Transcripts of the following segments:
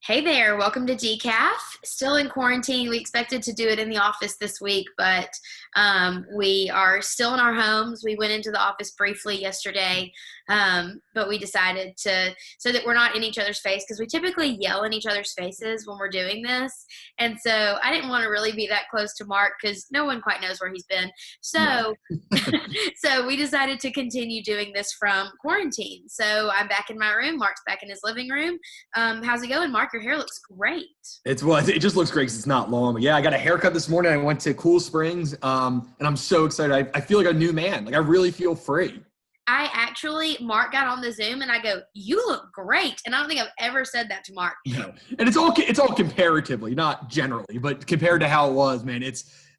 Hey there, welcome to Decaf. Still in quarantine. We expected to do it in the office this week, but we are still in our homes. We went into the office briefly yesterday, but we decided so that we're not in each other's face, because we typically yell in each other's faces when we're doing this. And so I didn't want to really be that close to Mark because no one quite knows where he's been. No. So, so we decided to continue doing this from quarantine. So I'm back in my room. Mark's back in his living room. How's it going, Mark? Your hair looks great. It just looks great because it's not long. But yeah, I got a haircut this morning. I went to Cool Springs, and I'm so excited. I feel like a new man. Like I really feel free. Mark got on the Zoom and I go, "You look great." And I don't think I've ever said that to Mark. No, and it's all comparatively, not generally, but compared to how it was, man.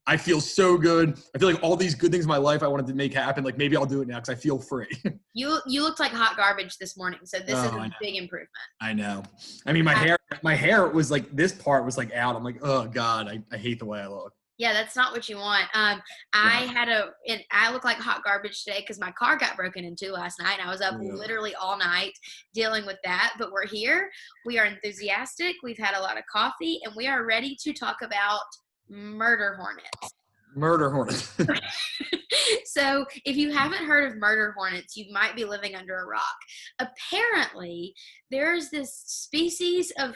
I feel so good. I feel like all these good things in my life I wanted to make happen. Like maybe I'll do it now because I feel free. You looked like hot garbage this morning, so this is a big improvement. I know. I mean, my hair was like, this part was like out. I'm like, oh God, I hate the way I look. Yeah, that's not what you want. I look like hot garbage today because my car got broken into last night, and I was up literally all night dealing with that. But we're here. We are enthusiastic. We've had a lot of coffee, and we are ready to talk about murder hornets. Murder hornets. So if you haven't heard of murder hornets, you might be living under a rock. Apparently, there's this species of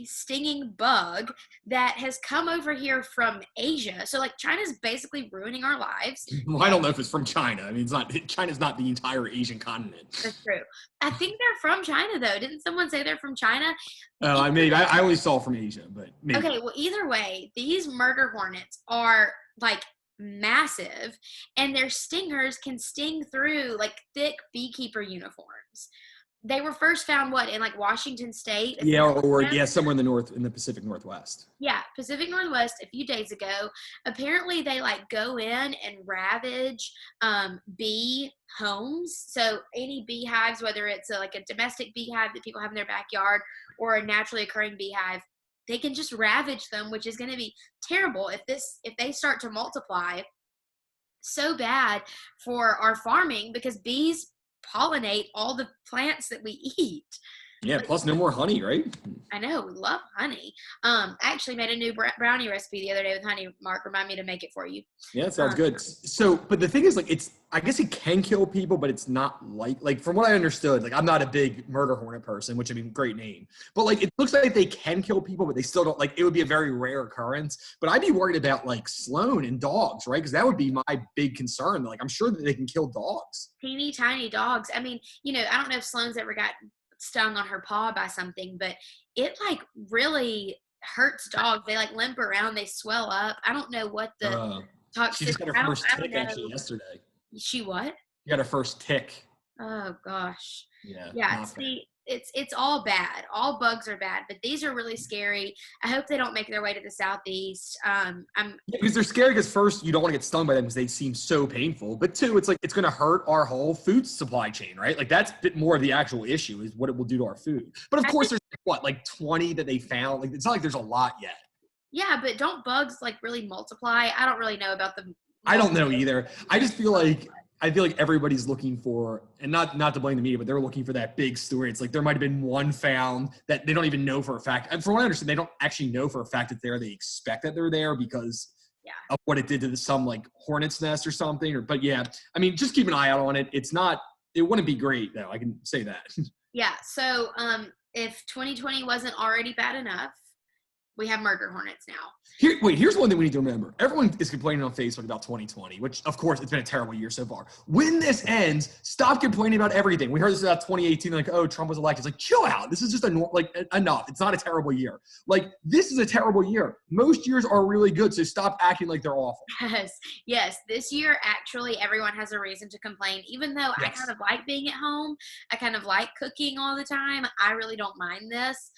stinging bug that has come over here from Asia. So like China's basically ruining our lives. Well, I don't know if it's from China. I mean, China's not the entire Asian continent. That's true. I think they're from China though. Didn't someone say they're from China? I only saw from Asia, but maybe. Okay, well either way, these murder hornets are like massive, and their stingers can sting through like thick beekeeper uniforms. They were first found in like Washington State? Somewhere in the north, in the Pacific Northwest. Yeah, Pacific Northwest a few days ago. Apparently they like go in and ravage bee homes. So any beehives, whether it's like a domestic beehive that people have in their backyard or a naturally occurring beehive, they can just ravage them, which is going to be terrible if they start to multiply so bad for our farming, because bees pollinate all the plants that we eat. Yeah, plus no more honey, right? I know, we love honey. I actually made a new brownie recipe the other day with honey. Mark, remind me to make it for you. Yeah, it sounds good. So, but the thing is, like, I guess it can kill people, but it's not like from what I understood, like, I'm not a big murder hornet person, which I mean, great name. But like, it looks like they can kill people, but they still don't, like, it would be a very rare occurrence. But I'd be worried about like Sloan and dogs, right? Because that would be my big concern. Like, I'm sure that they can kill dogs. Teeny tiny dogs. I mean, I don't know if Sloan's ever got stung on her paw by something, but it like really hurts dogs. They like limp around, they swell up. I don't know what the toxic. She just got her first tick actually yesterday. She what? She got her first tick. Oh gosh. Yeah. See, it's all bad. All bugs are bad, but these are really scary. I hope they don't make their way to the southeast. Because they're scary. Because first, you don't want to get stung by them because they seem so painful. But two, it's like it's going to hurt our whole food supply chain, right? Like that's a bit more of the actual issue is what it will do to our food. But of course, there's like 20 that they found. Like it's not like there's a lot yet. Yeah, but don't bugs like really multiply? I don't really know about them. I don't know either. I feel like everybody's looking for, and not to blame the media, but they're looking for that big story. It's like there might have been one found that they don't even know for a fact. And from what I understand, they don't actually know for a fact that they're there. They expect that they're there because of what it did to some like hornet's nest or something. But yeah, I mean, just keep an eye out on it. It wouldn't be great though. I can say that. Yeah. So if 2020 wasn't already bad enough, we have murder hornets now. Here's one thing we need to remember. Everyone is complaining on Facebook about 2020, which, of course, it's been a terrible year so far. When this ends, stop complaining about everything. We heard this about 2018, like, oh, Trump was elected. It's like, chill out. This is just enough. It's not a terrible year. Like, this is a terrible year. Most years are really good, so stop acting like they're awful. Yes. This year, actually, everyone has a reason to complain. Even though I kind of like being at home, I kind of like cooking all the time, I really don't mind this.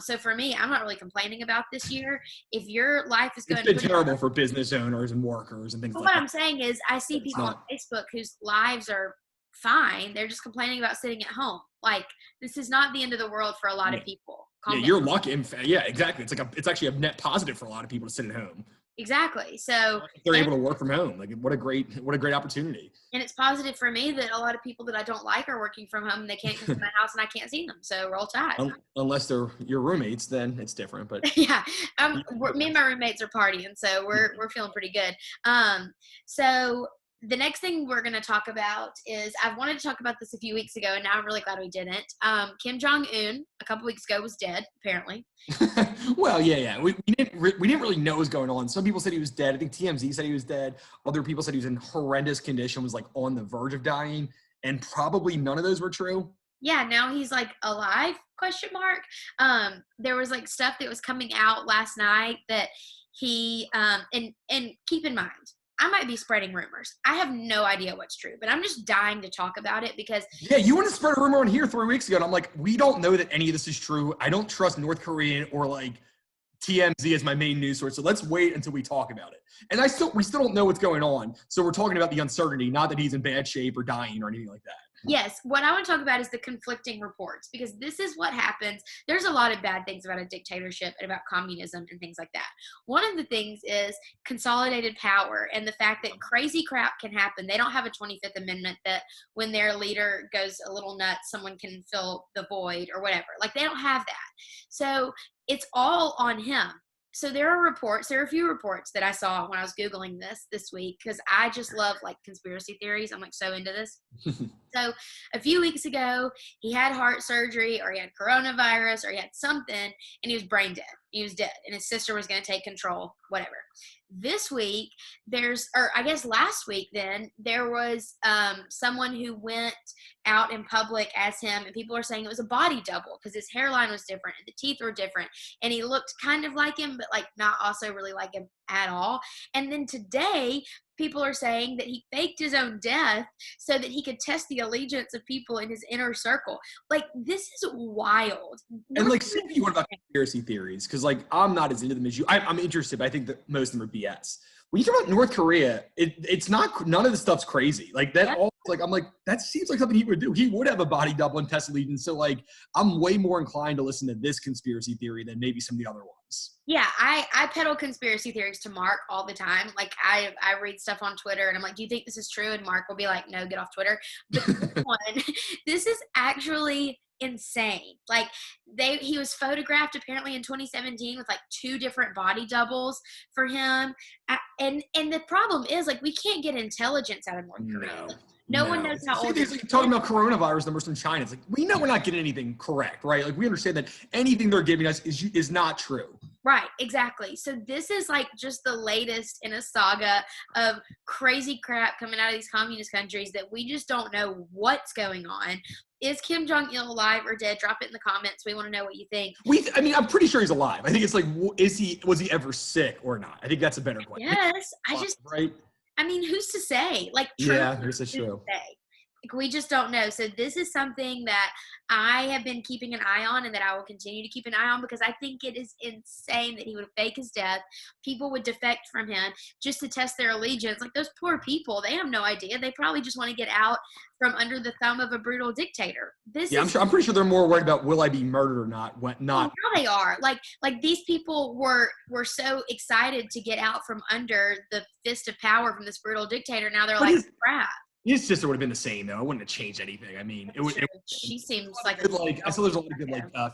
So for me, I'm not really complaining about this year. If your life is going, it's been terrible for business owners and workers and things like that. What I'm saying is, I see people on Facebook whose lives are fine. They're just complaining about sitting at home. Like, this is not the end of the world for a lot of people. You're lucky. Yeah, exactly. It's actually a net positive for a lot of people to sit at home. Exactly. So, If they're and able to work from home. Like what a great opportunity. it's positive for me that a lot of people that I don't like are working from home and they can't come to my house and I can't see them. So roll tide. Unless they're your roommates, then it's different. But Yeah, me and my roommates are partying, so we're feeling pretty good. So the next thing we're going to talk about is I've wanted to talk about this a few weeks ago, and now I'm really glad we didn't. Kim Jong Un a couple weeks ago was dead, apparently. well, yeah. We didn't really know what was going on. Some people said he was dead. I think TMZ said he was dead. Other people said he was in horrendous condition, was like on the verge of dying, and probably none of those were true. Yeah, now he's like alive, question mark. There was like stuff that was coming out last night that he and keep in mind, I might be spreading rumors. I have no idea what's true, but I'm just dying to talk about it because yeah, you want to spread a rumor on here 3 weeks ago, and I'm like, we don't know that any of this is true. I don't trust North Korean or like TMZ as my main news source. So let's wait until we talk about it. And we still don't know what's going on. So we're talking about the uncertainty, not that he's in bad shape or dying or anything like that. yes, what I want to talk about is the conflicting reports because this is what happens. There's a lot of bad things about a dictatorship and about communism and things like that. One of the things is consolidated power and the fact that crazy crap can happen. They don't have a 25th Amendment that when their leader goes a little nuts, someone can fill the void or whatever. Like they don't have that. So it's all on him. So there are a few reports that I saw when I was Googling this week because I just love like conspiracy theories. I'm like so into this. So a few weeks ago, he had heart surgery or he had coronavirus or he had something and he was brain dead. He was dead and his sister was going to take control, whatever. This week, last week then, there was someone who went out in public as him and people are saying it was a body double because his hairline was different and the teeth were different and he looked kind of like him but like not also really like him at all. And then today, people are saying that he faked his own death so that he could test the allegiance of people in his inner circle. Like, this is wild. And like, say you want about conspiracy theories, because like I'm not as into them as you. I'm interested, but I think that most of them are BS. When you talk about North Korea, it's not, none of the stuff's crazy. Like that all, like, I'm like, that seems like something he would do. He would have a body double and test allegiance. So like, I'm way more inclined to listen to this conspiracy theory than maybe some of the other ones. Yeah, I peddle conspiracy theories to Mark all the time. Like I read stuff on Twitter and I'm like, do you think this is true? And Mark will be like, no, get off Twitter. But this one, this is actually insane. Like he was photographed apparently in 2017 with like 2 different body doubles for him. And the problem is like we can't get intelligence out of North Korea. No one knows how old. It's like talking about coronavirus numbers from China. It's like we know we're not getting anything correct, right? Like we understand that anything they're giving us is not true. Right, exactly. So this is like just the latest in a saga of crazy crap coming out of these communist countries that we just don't know what's going on. Is Kim Jong Un alive or dead? Drop it in the comments. We want to know what you think. I mean, I'm pretty sure he's alive. I think it's like, was he ever sick or not? I think that's a better question. Yes, right. I mean, who's to say? Like, yeah, this is true. Like, we just don't know. So this is something that I have been keeping an eye on and that I will continue to keep an eye on because I think it is insane that he would fake his death. People would defect from him just to test their allegiance. Like those poor people, they have no idea. They probably just want to get out from under the thumb of a brutal dictator. I'm pretty sure they're more worried about will I be murdered or not. What not? Now they are. Like these people were so excited to get out from under the fist of power from this brutal dictator. Now they're like, crap. His sister would have been the same though. It wouldn't have changed anything. I mean, she seems like I saw there's a lot of good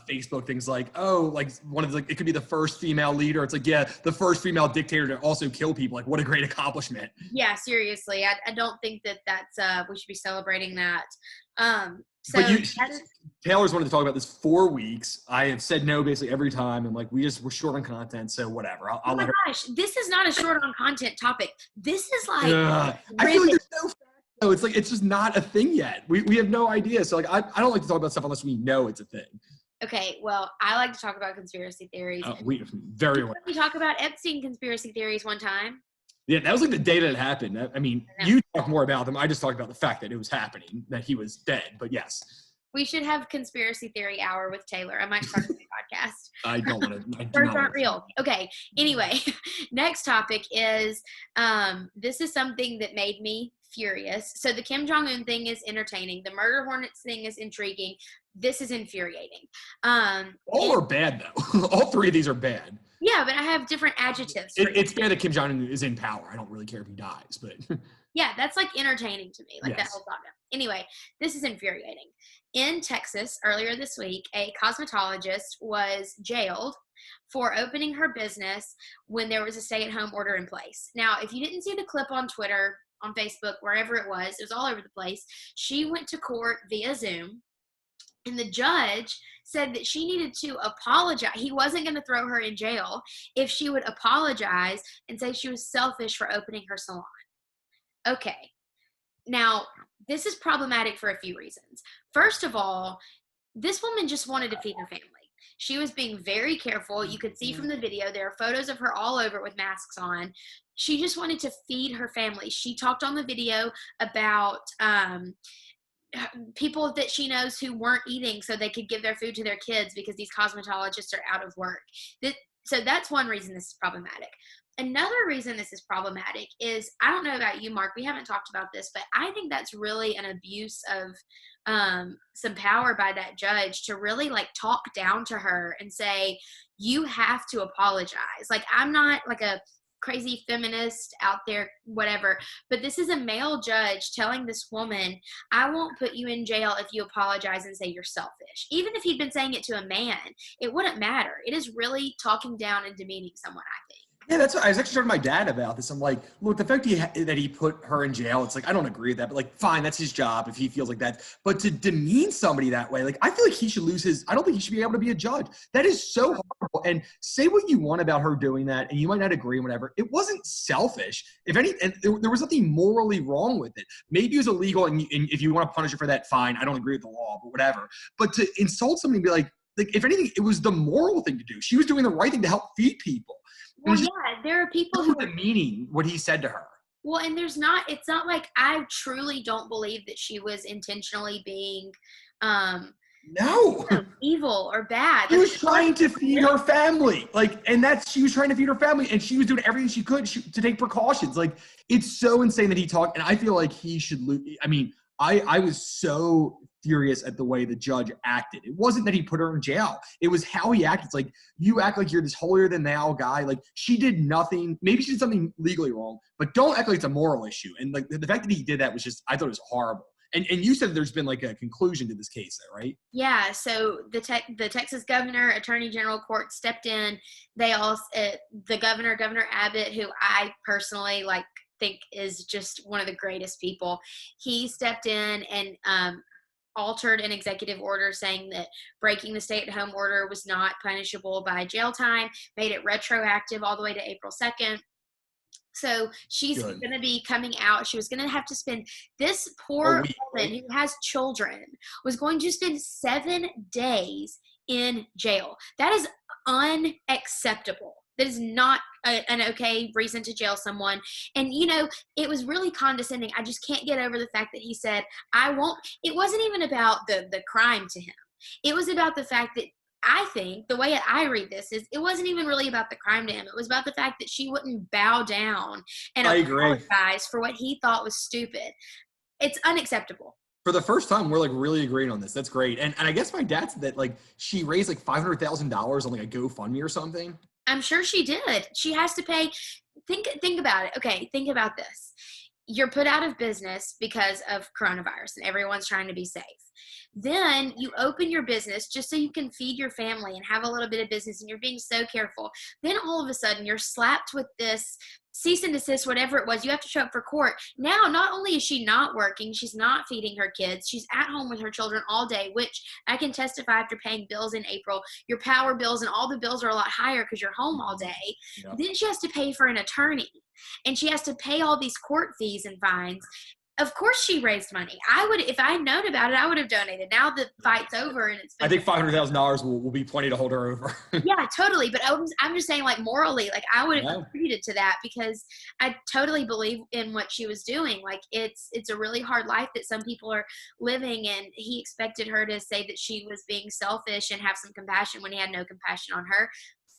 Facebook things like, oh, like one of the, like it could be the first female leader. It's like, yeah, the first female dictator to also kill people. Like, what a great accomplishment. Yeah, seriously, I don't think that's we should be celebrating that. So but Taylor's wanted to talk about this 4 weeks. I have said no basically every time, and like we're short on content, so whatever. Oh my gosh, this is not a short on content topic. This is like I feel like there's no. No, it's like it's just not a thing yet. We have no idea. So like I don't like to talk about stuff unless we know it's a thing. Okay, well, I like to talk about conspiracy theories. We very well. We talk about Epstein conspiracy theories one time. Yeah, that was like the day that it happened. I mean, you talk more about them. I just talked about the fact that it was happening, that he was dead. But yes. We should have conspiracy theory hour with Taylor. I might start a new podcast. I don't want to. Birds aren't real. Okay. Anyway, next topic is this is something that made me furious. So the Kim Jong Un thing is entertaining. The murder hornets thing is intriguing. This is infuriating. All are bad though. All 3 of these are bad. Yeah, but I have different adjectives for It's fair that Kim Jong Un is in power. I don't really care if he dies, but yeah, that's like entertaining to me, like that yes. whole saga. Anyway, this is infuriating. In Texas, earlier this week, a cosmetologist was jailed for opening her business when there was a stay-at-home order in place. Now, if you didn't see the clip on Twitter, on Facebook, wherever it was all over the place. She went to court via Zoom, and the judge said that she needed to apologize. He wasn't going to throw her in jail if she would apologize and say she was selfish for opening her salon. Okay. Now, this is problematic for a few reasons. First of all, this woman just wanted to feed her family. She was being very careful. You could see from the video, there are photos of her all over with masks on. She just wanted to feed her family. She talked on the video about people that she knows who weren't eating so they could give their food to their kids because these cosmetologists are out of work. So that's one reason this is problematic. Another reason this is problematic is, I don't know about you, Mark, we haven't talked about this, but I think that's really an abuse of some power by that judge to really like talk down to her and say, you have to apologize. Like, I'm not like a crazy feminist out there, whatever, but this is a male judge telling this woman, I won't put you in jail if you apologize and say you're selfish. Even if he'd been saying it to a man, it wouldn't matter. It is really talking down and demeaning someone, I think. Yeah, that's what I was actually talking to my dad about this. I'm like, look, the fact that he put her in jail, it's like, I don't agree with that, but like, fine, that's his job if he feels like that. But to demean somebody that way, like, I feel like he should lose his, I don't think he should be able to be a judge. That is so horrible. And say what you want about her doing that, and you might not agree and whatever. It wasn't selfish. If any, and there was nothing morally wrong with it. Maybe it was illegal, and if you want to punish her for that, fine. I don't agree with the law, but whatever. But to insult somebody and be like, if anything, it was the moral thing to do. She was doing the right thing to help feed people. Well, yeah, there are people who are demeaning what he said to her. Well, and it's not like, I truly don't believe that she was intentionally being no evil or bad. She was trying to feed her family. She was trying to feed her family, and she was doing everything she could to take precautions. Like, it's so insane that he talked, and I feel like he should lose. I mean, I was so furious at the way the judge acted. It wasn't that he put her in jail. It was how he acted. It's like, you act like you're this holier-than-thou guy. Like, she did nothing. Maybe she did something legally wrong, but don't act like it's a moral issue. And, like, the fact that he did that was just, I thought it was horrible. And you said there's been, like, a conclusion to this case, though, right? Yeah, so the Texas governor, attorney general court stepped in. They all, the Governor Abbott, who I personally, like, think is just one of the greatest people, he stepped in and altered an executive order saying that breaking the stay-at-home order was not punishable by jail time, made it retroactive all the way to April 2nd. So she's going to be coming out. She was going to have to spend, this poor woman who has children was going to spend 7 days in jail. That is unacceptable. That is not an okay reason to jail someone. And, you know, it was really condescending. I just can't get over the fact that he said, I won't. It wasn't even about the crime to him. It was about the fact that, I think, the way I read this is, it wasn't even really about the crime to him. It was about the fact that she wouldn't bow down and apologize for what he thought was stupid. It's unacceptable. For the first time, we're, like, really agreeing on this. That's great. And I guess my dad said that, like, she raised, like, $500,000 on, like, a GoFundMe or something. I'm sure she did. She has to pay. Think about it. Okay, think about this. You're put out of business because of coronavirus and everyone's trying to be safe. Then you open your business just so you can feed your family and have a little bit of business, and you're being so careful. Then all of a sudden you're slapped with this cease and desist, whatever it was. You have to show up for court. Now, not only is she not working, she's not feeding her kids, she's at home with her children all day, which I can testify after paying bills in April, your power bills and all the bills are a lot higher because you're home all day. Yep. Then she has to pay for an attorney, and she has to pay all these court fees and fines. Of course she raised money. I would, if I had known about it, I would have donated. Now the fight's over, and it's been, I think $500,000 will be plenty to hold her over. Yeah, totally. But I'm just saying, like, morally, like, I would have contributed to that because I totally believe in what she was doing. Like, it's a really hard life that some people are living, and he expected her to say that she was being selfish and have some compassion when he had no compassion on her.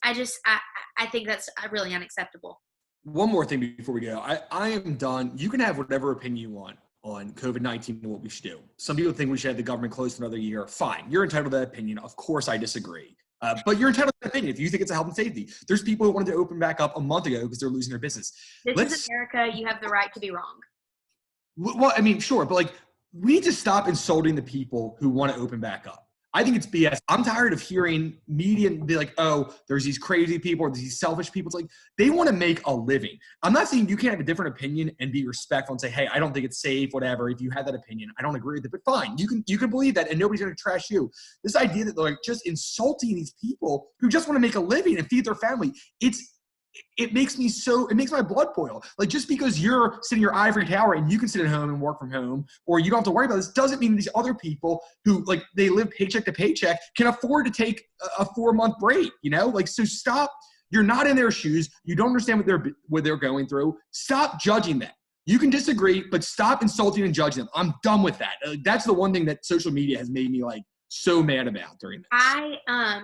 I think that's really unacceptable. One more thing before we go. I am done. You can have whatever opinion you want on COVID-19 and what we should do. Some people think we should have the government closed for another year. Fine. You're entitled to that opinion. Of course, I disagree. But you're entitled to an opinion if you think it's a health and safety. There's people who wanted to open back up a month ago because they're losing their business. This is America. You have the right to be wrong. Well, I mean, sure, but like, we need to stop insulting the people who want to open back up. I think it's BS. I'm tired of hearing media be like, oh, there's these crazy people or these selfish people. It's like, they want to make a living. I'm not saying you can't have a different opinion and be respectful and say, hey, I don't think it's safe, whatever. If you have that opinion, I don't agree with it, but fine. You can believe that and nobody's going to trash you. This idea that they're like just insulting these people who just want to make a living and feed their family, it makes my blood boil. Like, just because you're sitting in your ivory tower and you can sit at home and work from home, or you don't have to worry about this, doesn't mean these other people who, like, they live paycheck to paycheck can afford to take a 4-month break, Like, so stop. You're not in their shoes. You don't understand what they're going through. Stop judging them. You can disagree, but stop insulting and judging them. I'm done with that. That's the one thing that social media has made me like so mad about during this. I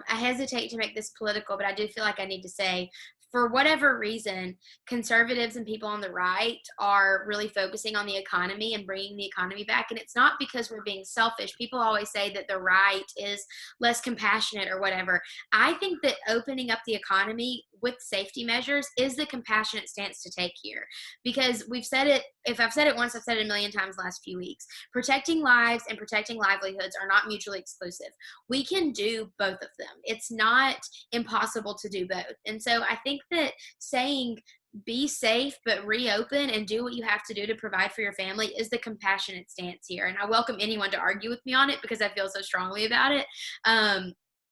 hesitate to make this political, but I do feel like I need to say, for whatever reason, conservatives and people on the right are really focusing on the economy and bringing the economy back. And it's not because we're being selfish. People always say that the right is less compassionate or whatever. I think that opening up the economy with safety measures is the compassionate stance to take here, because we've said it. If I've said it once, I've said it a million times the last few weeks. Protecting lives and protecting livelihoods are not mutually exclusive. We can do both of them. It's not impossible to do both. And so I think that saying be safe but reopen and do what you have to do to provide for your family is the compassionate stance here. And I welcome anyone to argue with me on it because I feel so strongly about it.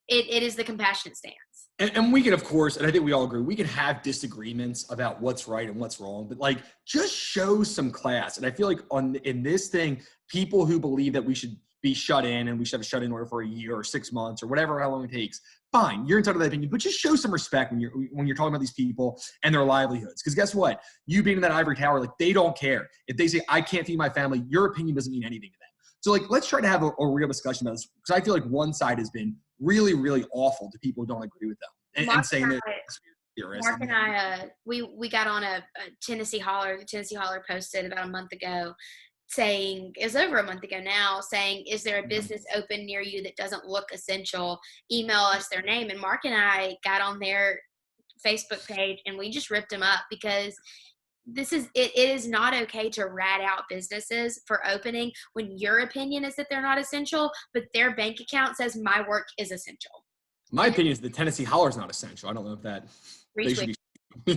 It is the compassionate stance. And we can, of course, and I think we all agree, we can have disagreements about what's right and what's wrong, but like, just show some class. And I feel like in this thing, people who believe that we should be shut in and we should have a shut in order for a year or 6 months or whatever, how long it takes, fine, you're entitled to that opinion, but just show some respect when you're talking about these people and their livelihoods. Because guess what? You being in that ivory tower, like, they don't care. If they say, I can't feed my family, your opinion doesn't mean anything to them. So like, let's try to have a real discussion about this, because I feel like one side has been really, really awful to people who don't agree with them and saying that. Mark and I, we got on a Tennessee Holler. The Tennessee Holler posted about a month ago saying, it was over a month ago now, saying, is there a business open near you that doesn't look essential? Email us their name. And Mark and I got on their Facebook page and we just ripped them up, because it is not okay to rat out businesses for opening when your opinion is that they're not essential, but their bank account says my work is essential. My opinion is the Tennessee Holler is not essential. I don't know if that they should be.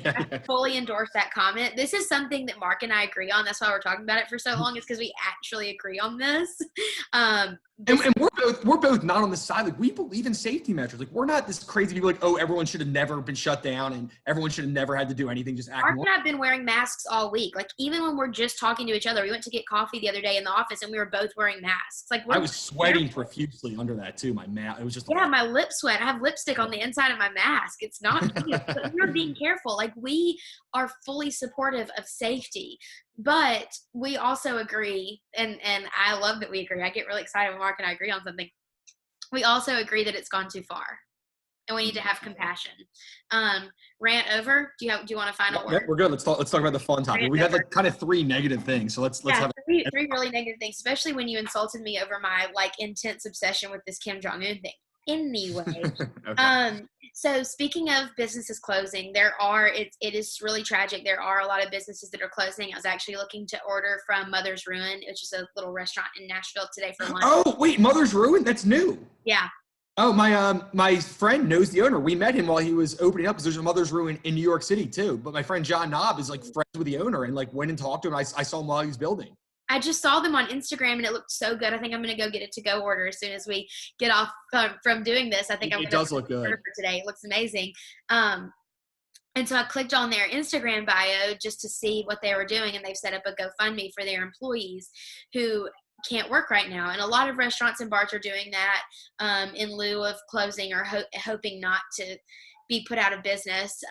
I fully endorse that comment. This is something that Mark and I agree on. That's why we're talking about it for so long, is because we actually agree on this. And we're both not on the side. Like, we believe in safety measures. Like, we're not this crazy people like, oh, everyone should have never been shut down and everyone should have never had to do anything. Just act. Mark and I have been wearing masks all week. Like, even when we're just talking to each other, we went to get coffee the other day in the office and we were both wearing masks. Like, I was sweating profusely under that too. My mask. It was just my lip sweat. I have lipstick on the inside of my mask. It's not cute, but we're being careful. Like, we are fully supportive of safety, but we also agree, and I love that we agree. I get really excited when Mark and I agree on something. We also agree that it's gone too far, and we need to have compassion. Rant over. Do you want a final word? We're good. Let's talk about the fun topic. We had like kind of 3 negative things, so let's have three really negative things, especially when you insulted me over my like intense obsession with this Kim Jong Un thing. Anyway, okay. So speaking of businesses closing, it is really tragic. There are a lot of businesses that are closing. I was actually looking to order from Mother's Ruin, which is a little restaurant in Nashville, today for lunch. Oh, wait, Mother's Ruin? That's new. Yeah. Oh, my friend knows the owner. We met him while he was opening up, because there's a Mother's Ruin in New York City too. But my friend John Knob is like friends with the owner and like went and talked to him. I saw him while he was building. I just saw them on Instagram and it looked so good. I think I'm going to go get a to-go order as soon as we get off from doing this. I think I'm going to does look good for today. It looks amazing. And so I clicked on their Instagram bio just to see what they were doing, and they've set up a GoFundMe for their employees who can't work right now. And a lot of restaurants and bars are doing that in lieu of closing or hoping not to be put out of business.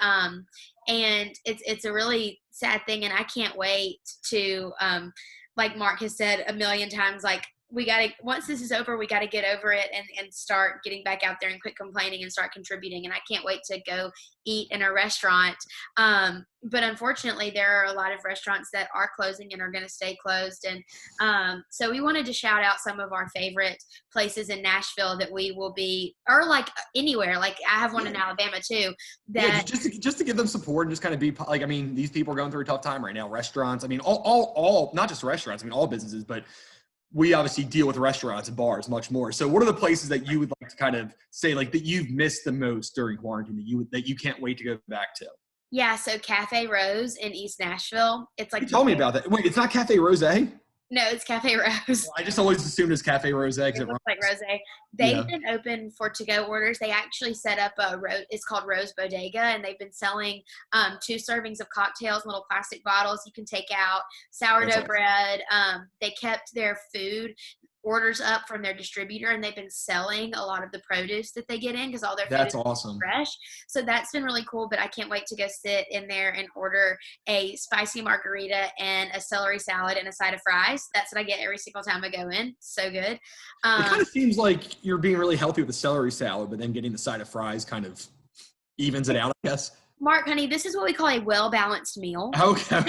And it's a really sad thing, and I can't wait to like Mark has said a million times, like, we got to, once this is over, we got to get over it and start getting back out there and quit complaining and start contributing. And I can't wait to go eat in a restaurant. But unfortunately, there are a lot of restaurants that are closing and are going to stay closed. And so we wanted to shout out some of our favorite places in Nashville that we will be, or like anywhere. Like I have one in Alabama too. That just to give them support and just kind of be like, I mean, these people are going through a tough time right now. Restaurants, I mean, all not just restaurants, I mean, all businesses, but we obviously deal with restaurants and bars much more. So what are the places that you would like to kind of say like that you've missed the most during quarantine that you can't wait to go back to? Yeah, so Cafe Rose in East Nashville. It's like You told me about that. Wait, it's not Cafe Rose? No, it's Cafe Rose. I just always assumed it's Cafe Rose. It looks like rose. They've been open for to-go orders. They actually set up it's called Rose Bodega, and they've been selling 2 servings of cocktails in little plastic bottles you can take out, sourdough bread. They kept their food orders up from their distributor, and they've been selling a lot of the produce that they get in because all their food is awesome. Fresh. So that's been really cool, but I can't wait to go sit in there and order a spicy margarita and a celery salad and a side of fries. That's what I get every single time I go in. So good. It kind of seems like you're being really healthy with the celery salad, but then getting the side of fries kind of evens it out, I guess. Mark, honey, this is what we call a well-balanced meal. Okay.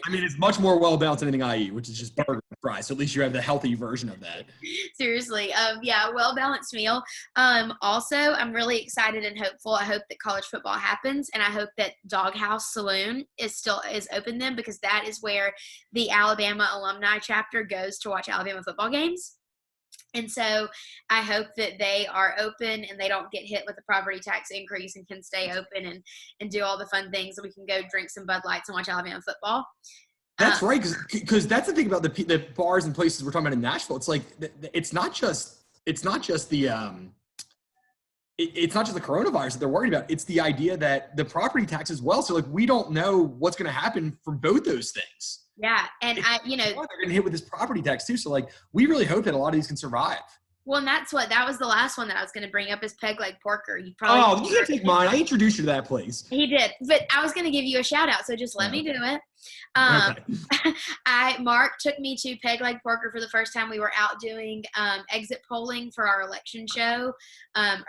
I mean, it's much more well-balanced than anything I eat, which is just burger and fries. So at least you have the healthy version of that. Seriously. Yeah, well-balanced meal. Also, I'm really excited and hopeful. I hope that college football happens, and I hope that Doghouse Saloon is open then, because that is where the Alabama alumni chapter goes to watch Alabama football games. And so I hope that they are open and they don't get hit with a property tax increase and can stay open and do all the fun things, so we can go drink some Bud Lights and watch Alabama football. That's right, because that's the thing about the bars and places we're talking about in Nashville. It's like it's not just the coronavirus that they're worried about. It's the idea that the property tax as well. So like we don't know what's going to happen for both those things. Yeah, and they're going to hit with this property tax too. So like we really hope that a lot of these can survive. Well, and that was the last one that I was going to bring up is Peg Leg Porker. You can't take mine. I introduced you to that place. He did, but I was going to give you a shout out, so just let me do it. Mark took me to Peg Leg Porker for the first time. We were out doing exit polling for our election show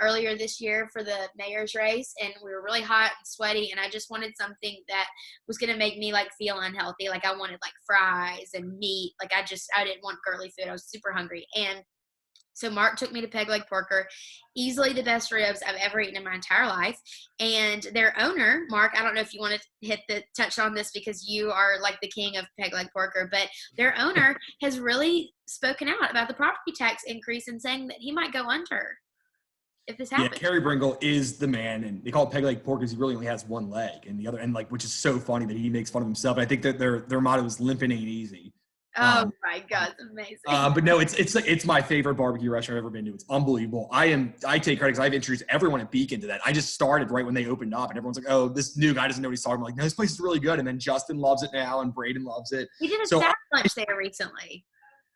earlier this year for the mayor's race, and we were really hot and sweaty, and I just wanted something that was going to make me like feel unhealthy. Like I wanted like fries and meat. Like I didn't want girly food. I was super hungry, and so Mark took me to Peg Leg Porker, easily the best ribs I've ever eaten in my entire life. And their owner, Mark, I don't know if you want to touch on this because you are like the king of Peg Leg Porker, but their owner has really spoken out about the property tax increase and saying that he might go under if this happens. Yeah, Kerry Bringle is the man, and they call it Peg Leg Porker because he really only has one leg, and the other, and like, which is so funny that he makes fun of himself. I think that their motto is "Limpin' ain't easy." Oh my God, it's amazing. But no, it's my favorite barbecue restaurant I've ever been to. It's unbelievable. I take credit because I've introduced everyone at Beacon to that. I just started right when they opened up, and everyone's like, "Oh, this new guy doesn't know what he's talking about." I'm like, no, this place is really good. And then Justin loves it now, and Braden loves it. We did a staff lunch there recently.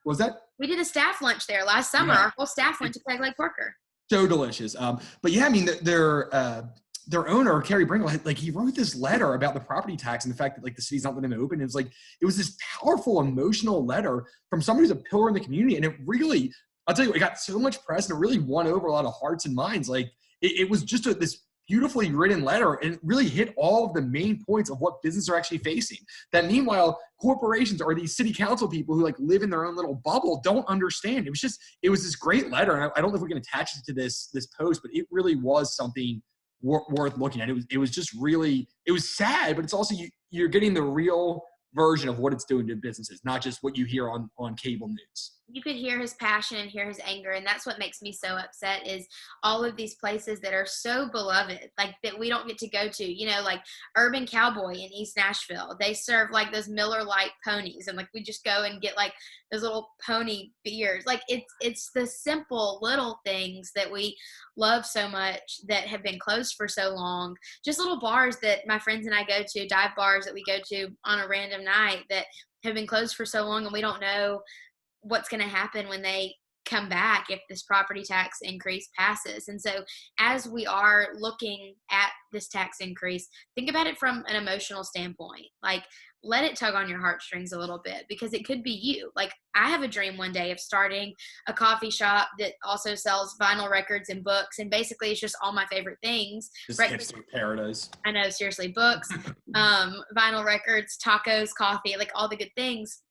What was that? We did a staff lunch there last summer. Yeah. Our whole staff went to Peg Leg Porker. So delicious. But yeah, I mean, their owner, Kerry Bringle, he wrote this letter about the property tax and the fact that like the city's not letting them open. It was this powerful emotional letter from somebody who's a pillar in the community. And it really, I'll tell you, it got so much press and it really won over a lot of hearts and minds. Like it was just this beautifully written letter, and it really hit all of the main points of what businesses are actually facing. That meanwhile, corporations or these city council people who like live in their own little bubble don't understand. It was this great letter. And I don't know if we can attach it to this post, but it really was something worth looking at. It was just really, it was sad, but it's also you're getting the real version of what it's doing to businesses, not just what you hear on cable news. You could hear his passion and hear his anger, and that's what makes me so upset is all of these places that are so beloved, like that we don't get to go to, like Urban Cowboy in East Nashville. They serve like those Miller Lite ponies, and like we just go and get like those little pony beers. Like it's the simple little things that we love so much that have been closed for so long. Just little bars that my friends and I go to, dive bars that we go to on a random night that have been closed for so long, and we don't know what's going to happen when they come back if this property tax increase passes. And so as we are looking at this tax increase, think about it from an emotional standpoint. Like, let it tug on your heartstrings a little bit, because it could be you. Like, I have a dream one day of starting a coffee shop that also sells vinyl records and books, and basically it's just all my favorite things. Just hipster paradise. I know, seriously, books, vinyl records, tacos, coffee, like all the good things.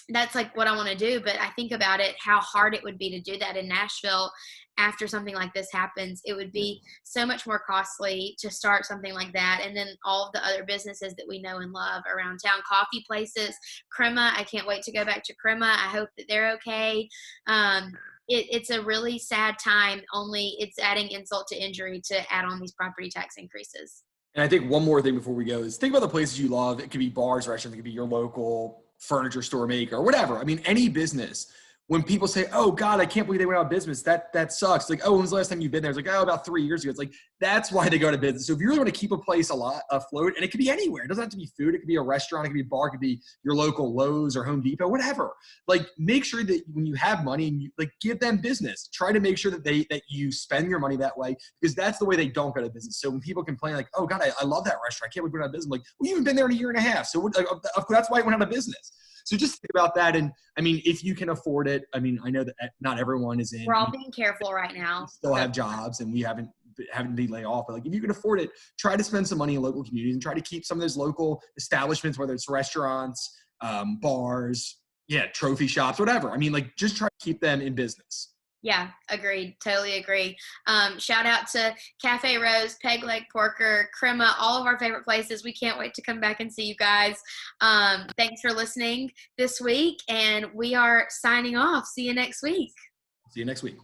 That's like what I want to do. But I think about it, how hard it would be to do that in Nashville after something like this happens. It would be so much more costly to start something like that. And then all of the other businesses that we know and love around town, coffee places, Crema. I can't wait to go back to Crema. I hope that they're okay. It's a really sad time, only it's adding insult to injury to add on these property tax increases. And I think one more thing before we go is think about the places you love. It could be bars, restaurants, it could be your local furniture store maker or whatever. I mean, any business. When people say, oh God, I can't believe they went out of business, that sucks. Like, oh, when was the last time you've been there? It's like, oh, about 3 years ago. It's like, that's why they go to business. So if you really want to keep a place afloat, and it could be anywhere. It doesn't have to be food. It could be a restaurant. It could be a bar. It could be your local Lowe's or Home Depot, whatever. Like, make sure that when you have money, and give them business. Try to make sure that you spend your money that way, because that's the way they don't go to business. So when people complain like, oh God, I love that restaurant, I can't believe we went out of business. I'm like, well, you haven't been there in a year and a half. So that's why it went out of business. So just think about that. And I mean, if you can afford it, I mean, I know that not everyone is in. We're all being careful right now. We still have jobs, and we haven't been laid off. But like, if you can afford it, try to spend some money in local communities and try to keep some of those local establishments, whether it's restaurants, bars, trophy shops, whatever. I mean, like, just try to keep them in business. Yeah, agreed. Totally agree. Shout out to Cafe Rose, Peg Leg Porker, Crema, all of our favorite places. We can't wait to come back and see you guys. Thanks for listening this week, and we are signing off. See you next week. See you next week.